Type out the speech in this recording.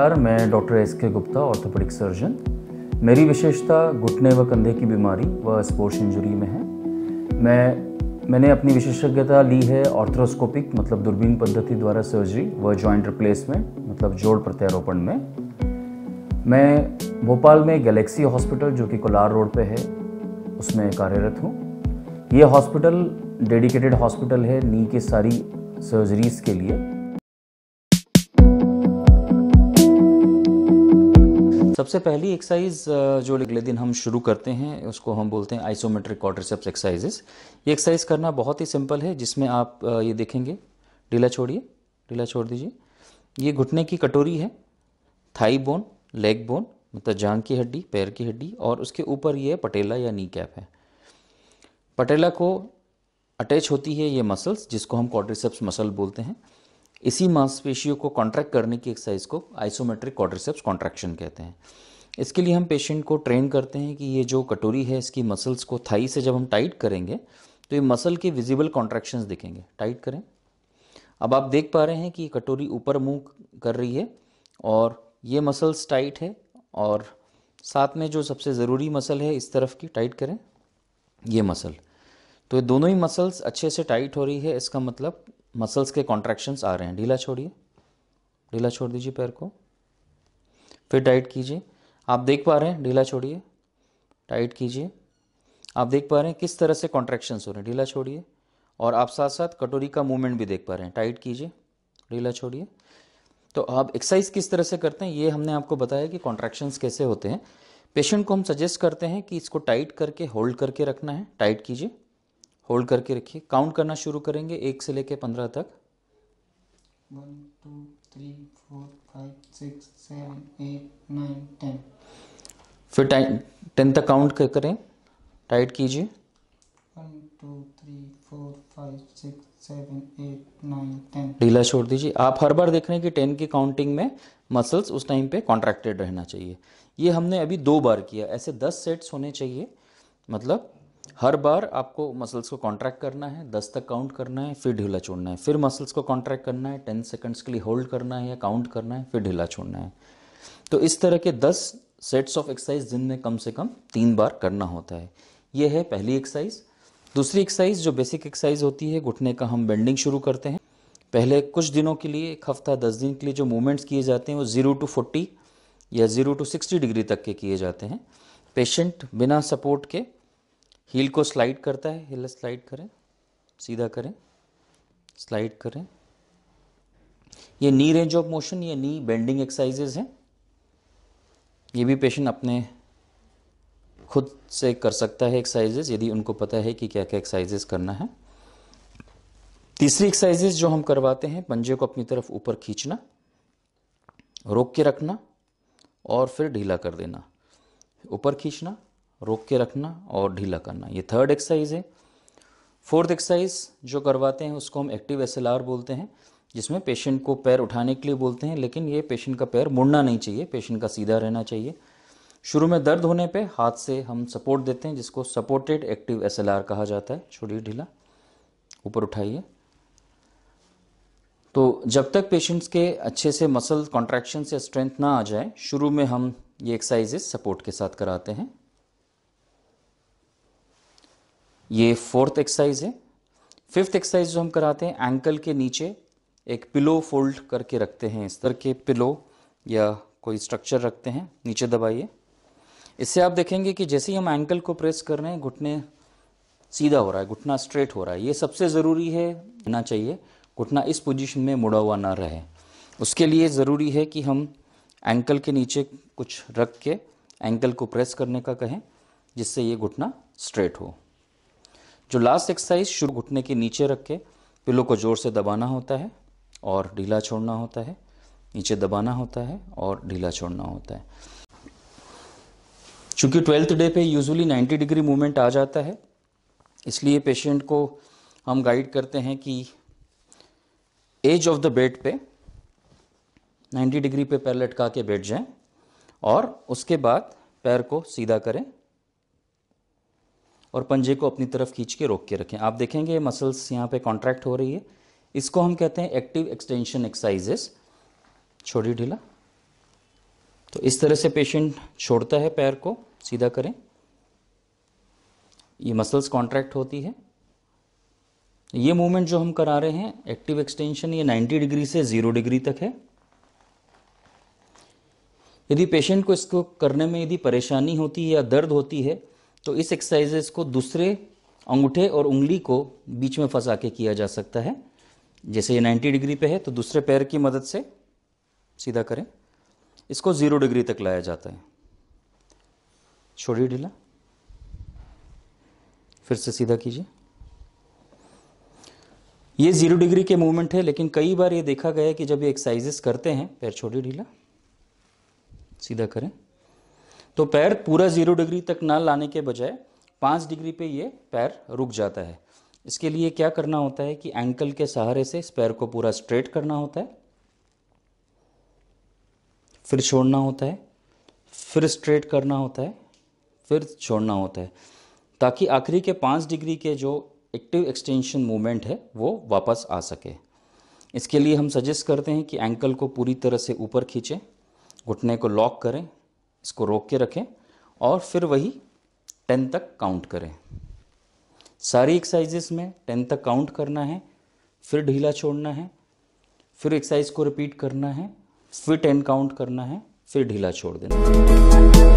नमस्कार, मैं doctor S K. Gupta, orthopaedic surgeon. मेरी विशेषता घुटने व कंधे की बीमारी व स्पोर्ट्स इंजरी में है। मैंने अपनी विशेषज्ञता ली है ऑर्थ्रोस्कोपिक मतलब दूरबीन पद्धति द्वारा सर्जरी व जॉइंट रिप्लेसमेंट मतलब जोड़ प्रत्यारोपण में। मैं भोपाल में गैलेक्सी हॉस्पिटल जो कि कोलार रोड पे है उसमें कार्यरत हूँ। ये हॉस्पिटल डेडिकेटेड हॉस्पिटल है नी की सारी सर्जरीज़ के लिए। सबसे पहली एक्सरसाइज जो अगले दिन हम शुरू करते हैं उसको हम बोलते हैं आइसोमेट्रिक क्वाड्रिसेप्स एक्सरसाइजेस। ये एक्सरसाइज करना बहुत ही सिंपल है, जिसमें आप ये देखेंगे, ढीला छोड़िए, ढीला छोड़ दीजिए। ये घुटने की कटोरी है, थाई बोन, लेग बोन मतलब जांघ की हड्डी, पैर की हड्डी, और उसके ऊपर ये पटेला या नी कैप है। पटेला को अटैच होती है ये मसल्स जिसको हम क्वाड्रिसेप्स मसल बोलते हैं। इसी मांसपेशियों को कॉन्ट्रैक्ट करने की एक्सरसाइज को आइसोमेट्रिक क्वाड्रिसेप्स कॉन्ट्रैक्शन कहते हैं। इसके लिए हम पेशेंट को ट्रेन करते हैं कि ये जो कटोरी है इसकी मसल्स को थाई से जब हम टाइट करेंगे तो ये मसल के विजिबल कॉन्ट्रैक्शंस दिखेंगे। टाइट करें। अब आप देख पा रहे हैं कि ये कटोरी ऊपर मुंह कर रही है और ये मसल्स टाइट है, और साथ में जो सबसे ज़रूरी मसल है इस तरफ की टाइट करें, ये मसल। तो ये दोनों ही मसल्स अच्छे से टाइट हो रही है, इसका मतलब मसल्स के कॉन्ट्रैक्शंस आ रहे हैं। ढीला छोड़िए, ढीला छोड़ दीजिए पैर को, फिर टाइट कीजिए। आप देख पा रहे हैं, ढीला छोड़िए, टाइट कीजिए। आप देख पा रहे हैं किस तरह से कॉन्ट्रैक्शंस हो रहे हैं। ढीला छोड़िए, और आप साथ साथ कटोरी का मूवमेंट भी देख पा रहे हैं। टाइट कीजिए, ढीला छोड़िए। तो आप एक्सरसाइज किस तरह से करते हैं ये हमने आपको बताया कि कॉन्ट्रैक्शंस कैसे होते हैं। पेशेंट को हम सजेस्ट करते हैं कि इसको टाइट करके होल्ड करके रखना है। टाइट कीजिए, होल्ड करके रखिए। काउंट करना शुरू करेंगे 1 से लेकर 15 तक। 1 2 3 4 5 6 7 8 9 10। फिर 10 तक काउंट करें। टाइट कीजिए। 1 2 3 4 5 6 7 8 9 10। ढीला छोड़ दीजिए। आप हर बार देख रहे हैं कि 10 की काउंटिंग में मसल्स उस टाइम पे कॉन्ट्रैक्टेड रहना चाहिए। ये हमने अभी 2 बार किया, ऐसे 10 सेट्स होने चाहिए। मतलब हर बार आपको मसल्स को कॉन्ट्रैक्ट करना है, 10 तक काउंट करना है, फिर ढीला छोड़ना है, फिर मसल्स को कॉन्ट्रैक्ट करना है, 10 सेकंड्स के लिए होल्ड करना है या काउंट करना है, फिर ढीला छोड़ना है। तो इस तरह के 10 सेट्स ऑफ एक्सरसाइज दिन में कम से कम 3 बार करना होता है। ये है पहली एक्सरसाइज। दूसरी एक्सरसाइज जो बेसिक एक्सरसाइज होती है घुटने का, हम बेंडिंग शुरू करते हैं। पहले कुछ दिनों के लिए, 1 हफ्ता 10 दिन के लिए जो मूवमेंट्स किए जाते हैं वो 0 to 40 या 0 to 60 डिग्री तक के किए जाते हैं। पेशेंट बिना सपोर्ट के हील को स्लाइड करता है। हील स्लाइड करें, सीधा करें, स्लाइड करें। ये नी रेंज ऑफ मोशन, ये नी बेंडिंग एक्सरसाइजेज हैं। ये भी पेशेंट अपने खुद से कर सकता है एक्सरसाइजेज, यदि उनको पता है कि क्या क्या एक्सरसाइजेज करना है। तीसरी एक्सरसाइजेज जो हम करवाते हैं, पंजे को अपनी तरफ ऊपर खींचना, रोक के रखना और फिर ढीला कर देना। ऊपर खींचना, रोक के रखना और ढीला करना। ये थर्ड एक्सरसाइज है। फोर्थ एक्सरसाइज जो करवाते हैं उसको हम एक्टिव एसएलआर बोलते हैं, जिसमें पेशेंट को पैर उठाने के लिए बोलते हैं, लेकिन ये पेशेंट का पैर मुड़ना नहीं चाहिए, पेशेंट का सीधा रहना चाहिए। शुरू में दर्द होने पे हाथ से हम सपोर्ट देते हैं, जिसको सपोर्टेड एक्टिव एसएलआर कहा जाता है। छोड़िए ढीला, ऊपर उठाइए। तो जब तक पेशेंट्स के अच्छे से मसल कॉन्ट्रैक्शन से स्ट्रेंथ ना आ जाए, शुरू में हम ये एक्सरसाइजेस सपोर्ट के साथ कराते हैं। ये फोर्थ एक्सरसाइज है। फिफ्थ एक्सरसाइज जो हम कराते हैं, एंकल के नीचे एक पिलो फोल्ड करके रखते हैं। इस तरह के पिलो या कोई स्ट्रक्चर रखते हैं, नीचे दबाइए। इससे आप देखेंगे कि जैसे ही हम एंकल को प्रेस कर रहे हैं घुटने सीधा हो रहा है, घुटना स्ट्रेट हो रहा है। ये सबसे ज़रूरी है, होना चाहिए घुटना इस पोजीशन में मुड़ा हुआ ना रहे। उसके लिए ज़रूरी है कि हम एंकल के नीचे कुछ रख के एंकल को प्रेस करने का कहें, जिससे ये घुटना स्ट्रेट हो। जो लास्ट एक्सरसाइज, शुरू घुटने के नीचे रख के पिलो को ज़ोर से दबाना होता है और ढीला छोड़ना होता है, नीचे दबाना होता है और ढीला छोड़ना होता है। चूँकि 12th डे पे यूजुअली 90 डिग्री मूवमेंट आ जाता है, इसलिए पेशेंट को हम गाइड करते हैं कि एज ऑफ द बेड पे 90 डिग्री पे पैर लटका के बैठ जाएं और उसके बाद पैर को सीधा करें और पंजे को अपनी तरफ खींच के रोक के रखें। आप देखेंगे मसल्स यहाँ पे कॉन्ट्रैक्ट हो रही है। इसको हम कहते हैं एक्टिव एक्सटेंशन एक्सरसाइजेस। छोड़िए ढीला, तो इस तरह से पेशेंट छोड़ता है पैर को, सीधा करें, ये मसल्स कॉन्ट्रैक्ट होती है। ये मूवमेंट जो हम करा रहे हैं एक्टिव एक्सटेंशन, ये 90 डिग्री से 0 डिग्री तक है। यदि पेशेंट को इसको करने में यदि परेशानी होती है या दर्द होती है तो इस एक्सरसाइजेस को दूसरे अंगूठे और उंगली को बीच में फंसा के किया जा सकता है। जैसे ये 90 डिग्री पे है तो दूसरे पैर की मदद से सीधा करें, इसको 0 डिग्री तक लाया जाता है। छोड़िए ढीला, फिर से सीधा कीजिए। ये 0 डिग्री के मूवमेंट है, लेकिन कई बार ये देखा गया है कि जब ये एक्सरसाइजेस करते हैं, पैर छोड़िए ढीला, सीधा करें, तो पैर पूरा 0 डिग्री तक ना लाने के बजाय 5 डिग्री पे ये पैर रुक जाता है। इसके लिए क्या करना होता है कि एंकल के सहारे से इस पैर को पूरा स्ट्रेट करना होता है, फिर छोड़ना होता है, फिर स्ट्रेट करना होता है, फिर छोड़ना होता है, ताकि आखिरी के 5 डिग्री के जो एक्टिव एक्सटेंशन मूवमेंट है वो वापस आ सके। इसके लिए हम सजेस्ट करते हैं कि एंकल को पूरी तरह से ऊपर खींचें, घुटने को लॉक करें, इसको रोक के रखें और फिर वही 10 तक काउंट करें। सारी एक्सरसाइजेस में 10 तक काउंट करना है, फिर ढीला छोड़ना है, फिर एक्सरसाइज को रिपीट करना है, फिर 10 काउंट करना है, फिर ढीला छोड़ देना है।